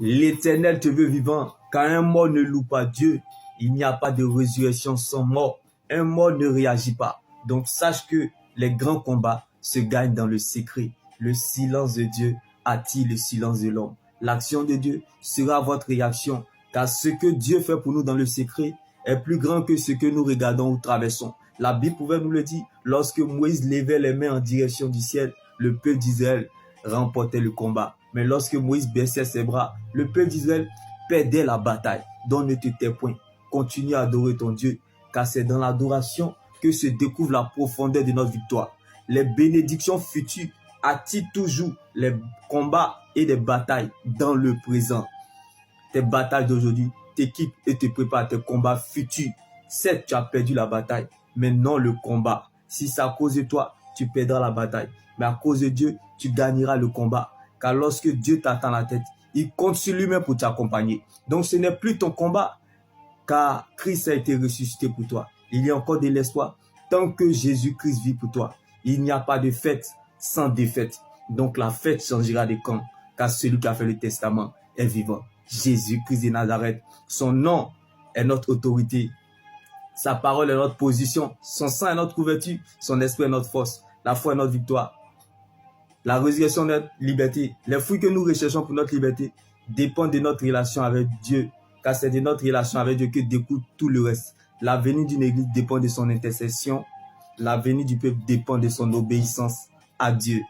L'Éternel te veut vivant, car un mort ne loue pas Dieu. Il n'y a pas de résurrection sans mort. Un mort ne réagit pas. Donc sache que les grands combats se gagnent dans le secret. Le silence de Dieu attire le silence de l'homme. L'action de Dieu sera votre réaction, car ce que Dieu fait pour nous dans le secret est plus grand que ce que nous regardons ou traversons. La Bible pouvait nous le dire, lorsque Moïse levait les mains en direction du ciel, le peuple d'Israël remportait le combat. Mais lorsque Moïse baissait ses bras, le peuple d'Israël perdait la bataille. Donc ne te tais point. Continue à adorer ton Dieu, car c'est dans l'adoration que se découvre la profondeur de notre victoire. Les bénédictions futures attirent toujours les combats et les batailles dans le présent. Tes batailles d'aujourd'hui t'équipent et te préparent à tes combats futurs. Certes, tu as perdu la bataille, mais non le combat. Si c'est à cause de toi, tu perdras la bataille. Mais à cause de Dieu, tu gagneras le combat. Car lorsque Dieu t'attend la tête, il compte sur lui-même pour t'accompagner. Donc ce n'est plus ton combat, car Christ a été ressuscité pour toi. Il y a encore de l'espoir. Tant que Jésus-Christ vit pour toi, il n'y a pas de fête sans défaite. Donc la fête changera de camp, car celui qui a fait le testament est vivant. Jésus-Christ de Nazareth, son nom est notre autorité. Sa parole est notre position. Son sang est notre couverture. Son esprit est notre force. La foi est notre victoire. La résurrection est notre liberté. Les fruits que nous recherchons pour notre liberté dépendent de notre relation avec Dieu, car c'est de notre relation avec Dieu que découle tout le reste. La venue d'une église dépend de son intercession. La venue du peuple dépend de son obéissance à Dieu.